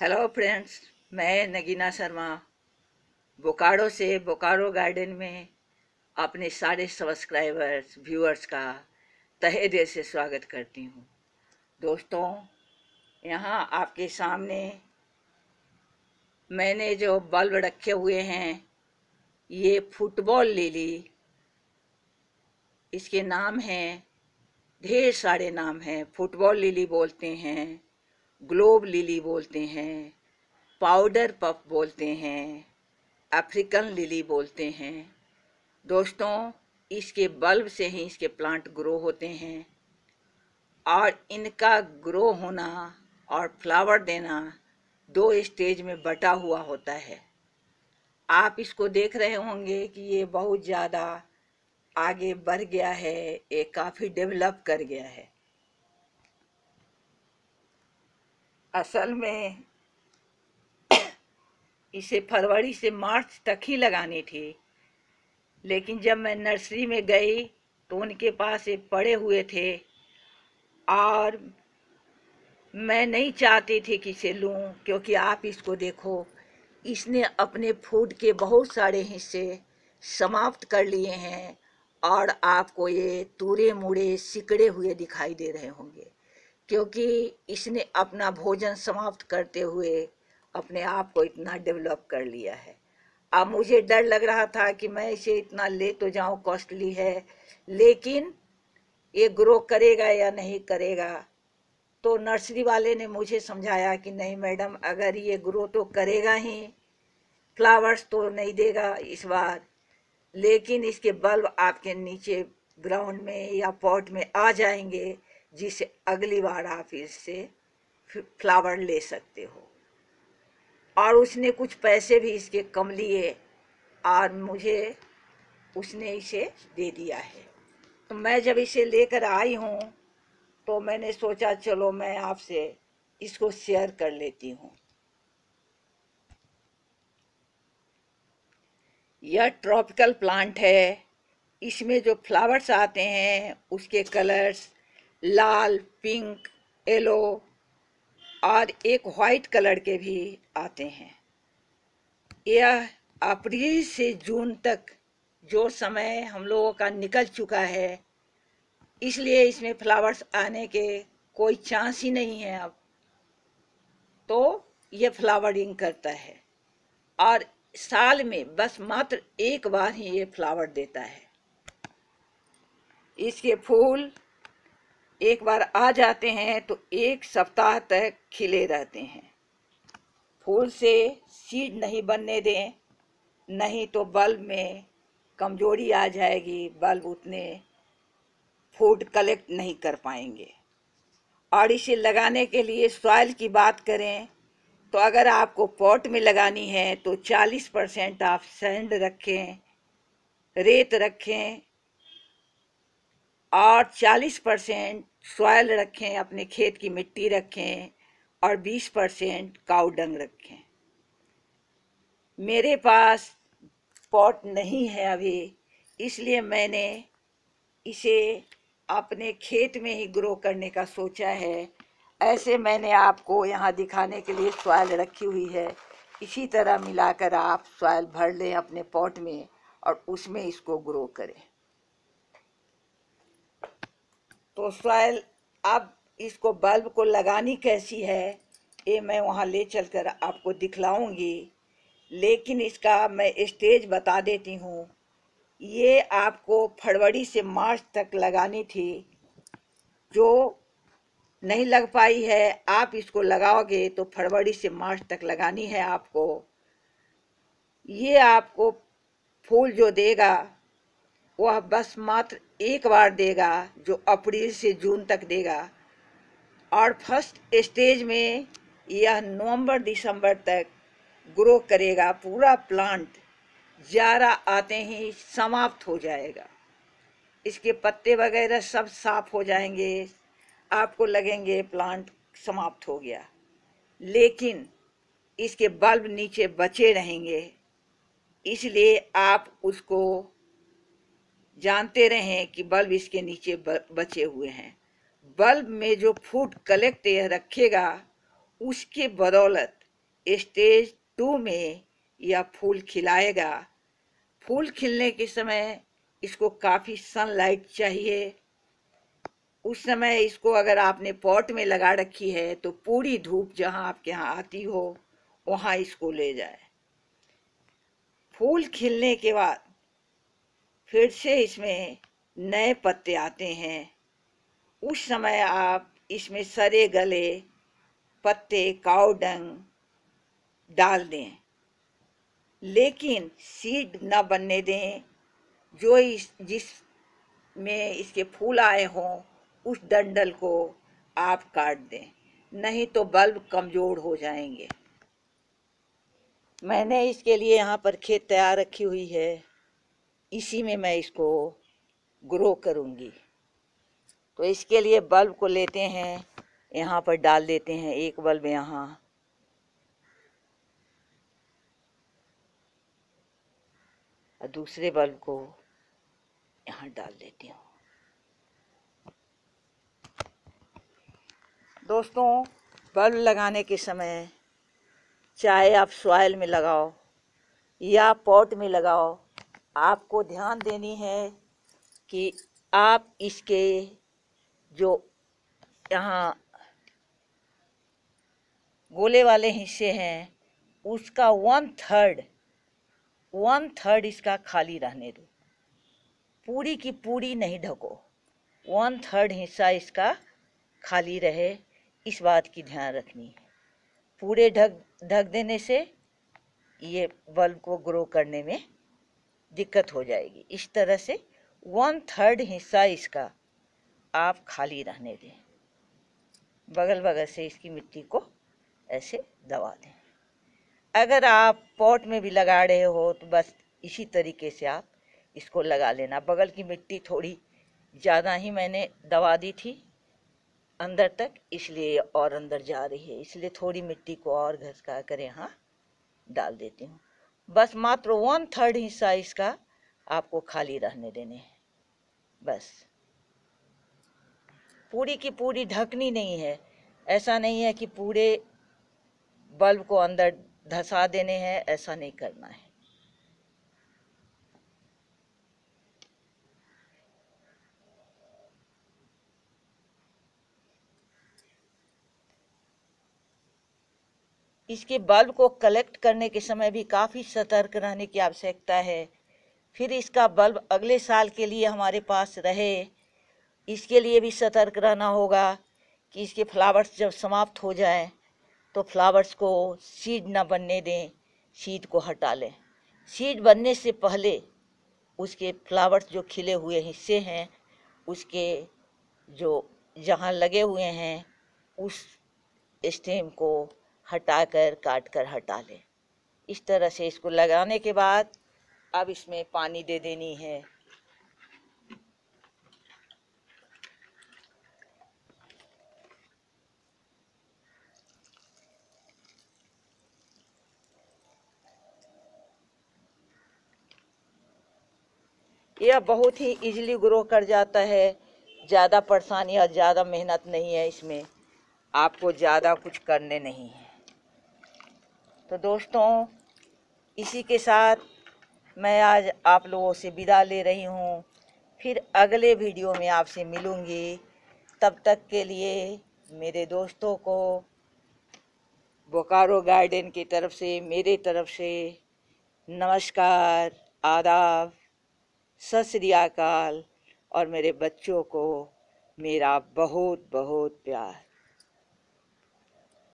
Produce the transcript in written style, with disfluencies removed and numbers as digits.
Hello friends, मैं नगीना शर्मा बोकारो से Bokaro garden में अपने सारे सब्सक्राइबर्स व्यूअर्स का तहे दिल से स्वागत करती हूँ। दोस्तों, यहाँ आपके सामने मैंने जो बल्ब रखे हुए हैं, ये फुटबॉल लिली, इसके नाम हैं, ढेर सारे नाम हैं। फुटबॉल लिली बोलते हैं, ग्लोब लिली बोलते हैं, पाउडर पफ बोलते हैं, अफ्रीकन लिली बोलते हैं। दोस्तों, इसके बल्ब से ही इसके प्लांट ग्रो होते हैं और इनका ग्रो होना और फ्लावर देना दो स्टेज में बटा हुआ होता है। आप इसको देख रहे होंगे कि ये बहुत ज़्यादा आगे बढ़ गया है, ये काफ़ी डेवलप कर गया है। असल में इसे फरवरी से मार्च तक ही लगानी थी, लेकिन जब मैं नर्सरी में गई तो उनके पास ये पड़े हुए थे और मैं नहीं चाहती थी कि इसे लूं, क्योंकि आप इसको देखो, इसने अपने फूड के बहुत सारे हिस्से समाप्त कर लिए हैं और आपको ये टूटे मुड़े सिकड़े हुए दिखाई दे रहे होंगे, क्योंकि इसने अपना भोजन समाप्त करते हुए अपने आप को इतना डेवलप कर लिया है। अब मुझे डर लग रहा था कि मैं इसे इतना ले तो जाऊं, कॉस्टली है, लेकिन ये ग्रो करेगा या नहीं करेगा। तो नर्सरी वाले ने मुझे समझाया कि नहीं मैडम, अगर ये ग्रो तो करेगा ही, फ्लावर्स तो नहीं देगा इस बार, लेकिन इसके बल्ब आपके नीचे ग्राउंड में या पॉट में आ जाएंगे, जिससे अगली बार आप इससे फ्लावर ले सकते हो। और उसने कुछ पैसे भी इसके कम लिए और मुझे उसने इसे दे दिया है। तो मैं जब इसे लेकर आई हूँ तो मैंने सोचा चलो मैं आपसे इसको शेयर कर लेती हूँ। यह ट्रॉपिकल प्लांट है। इसमें जो फ्लावर्स आते हैं उसके कलर्स लाल, पिंक, येलो और एक वाइट कलर के भी आते हैं। यह अप्रैल से जून तक जो समय हम लोगों का निकल चुका है, इसलिए इसमें फ्लावर्स आने के कोई चांस ही नहीं है अब। तो ये फ्लावरिंग करता है और साल में बस मात्र एक बार ही ये फ्लावर देता है। इसके फूल एक बार आ जाते हैं तो एक सप्ताह तक खिले रहते हैं। फूल से सीड नहीं बनने दें, नहीं तो बल्ब में कमजोरी आ जाएगी, बल्ब उतने फूड कलेक्ट नहीं कर पाएंगे। और इसे लगाने के लिए सॉइल की बात करें तो अगर आपको पॉट में लगानी है तो 40% आप सैंड रखें, रेत रखें, और 40% सॉइल रखें, अपने खेत की मिट्टी रखें, और 20% काऊ डंग रखें। मेरे पास पॉट नहीं है अभी, इसलिए मैंने इसे अपने खेत में ही ग्रो करने का सोचा है। ऐसे मैंने आपको यहाँ दिखाने के लिए सॉइल रखी हुई है, इसी तरह मिलाकर आप सॉइल भर लें अपने पॉट में और उसमें इसको ग्रो करें। तो सॉइल, अब इसको बल्ब को लगानी कैसी है ये मैं वहाँ ले चलकर आपको दिखलाऊंगी, लेकिन इसका मैं स्टेज बता देती हूँ। ये आपको फरवरी से मार्च तक लगानी थी, जो नहीं लग पाई है आप इसको लगाओगे तो फरवरी से मार्च तक लगानी है आपको। ये आपको फूल जो देगा वह बस मात्र एक बार देगा, जो अप्रैल से जून तक देगा, और फर्स्ट स्टेज में यह नवंबर दिसंबर तक ग्रो करेगा। पूरा प्लांट जाड़ा आते ही समाप्त हो जाएगा, इसके पत्ते वगैरह सब साफ हो जाएंगे, आपको लगेंगे प्लांट समाप्त हो गया, लेकिन इसके बल्ब नीचे बचे रहेंगे। इसलिए आप उसको जानते रहें कि बल्ब इसके नीचे बचे हुए हैं। बल्ब में जो फूड कलेक्ट रखेगा उसके बदौलत स्टेज 2 में यह फूल खिलाएगा। फूल खिलने के समय इसको काफ़ी सनलाइट चाहिए। उस समय इसको अगर आपने पॉट में लगा रखी है तो पूरी धूप जहाँ आपके यहाँ आती हो वहाँ इसको ले जाए। फूल खिलने के बाद फिर से इसमें नए पत्ते आते हैं। उस समय आप इसमें सड़े गले पत्ते काऊ डंग डाल दें, लेकिन सीड न बनने दें। जो जिस में इसके फूल आए हों उस डंडल को आप काट दें, नहीं तो बल्ब कमज़ोर हो जाएंगे। मैंने इसके लिए यहाँ पर खेत तैयार रखी हुई है, इसी में मैं इसको ग्रो करूँगी। तो इसके लिए बल्ब को लेते हैं, यहाँ पर डाल देते हैं। एक बल्ब यहाँ, और दूसरे बल्ब को यहाँ डाल देती हूँ। दोस्तों, बल्ब लगाने के समय चाहे आप सॉइल में लगाओ या पॉट में लगाओ, आपको ध्यान देनी है कि आप इसके जो यहाँ गोले वाले हिस्से हैं उसका 1/3 इसका खाली रहने दो। पूरी की पूरी नहीं ढको, 1/3 हिस्सा इसका खाली रहे, इस बात की ध्यान रखनी है। पूरे ढक देने से ये बल्ब को ग्रो करने में दिक्कत हो जाएगी। इस तरह से 1/3 हिस्सा इसका आप खाली रहने दें। बगल बगल से इसकी मिट्टी को ऐसे दबा दें। अगर आप पॉट में भी लगा रहे हो तो बस इसी तरीके से आप इसको लगा लेना। बगल की मिट्टी थोड़ी ज़्यादा ही मैंने दबा दी थी अंदर तक, इसलिए और अंदर जा रही है, इसलिए थोड़ी मिट्टी को और घसका कर यहाँ डाल देती हूँ। बस मात्र 1/3 हिस्सा इसका आपको खाली रहने देने हैं। बस पूरी की पूरी ढकनी नहीं है। ऐसा नहीं है कि पूरे बल्ब को अंदर धंसा देने हैं, ऐसा नहीं करना है। इसके बल्ब को कलेक्ट करने के समय भी काफ़ी सतर्क रहने की आवश्यकता है। फिर इसका बल्ब अगले साल के लिए हमारे पास रहे, इसके लिए भी सतर्क रहना होगा कि इसके फ्लावर्स जब समाप्त हो जाए तो फ्लावर्स को सीड न बनने दें, सीड को हटा लें। सीड बनने से पहले उसके फ्लावर्स जो खिले हुए हिस्से हैं उसके जो जहाँ लगे हुए हैं उस स्टेम को हटाकर काट कर हटा लें। इस तरह से इसको लगाने के बाद अब इसमें पानी दे देनी है। यह बहुत ही इजीली ग्रो कर जाता है। ज़्यादा परेशानी और ज़्यादा मेहनत नहीं है इसमें, आपको ज़्यादा कुछ करने नहीं है। तो दोस्तों, इसी के साथ मैं आज आप लोगों से विदा ले रही हूँ। फिर अगले वीडियो में आपसे मिलूँगी। तब तक के लिए मेरे दोस्तों को बोकारो गार्डन की तरफ से, मेरे तरफ से नमस्कार, आदाब, सत श्री अकाल, और मेरे बच्चों को मेरा बहुत बहुत प्यार।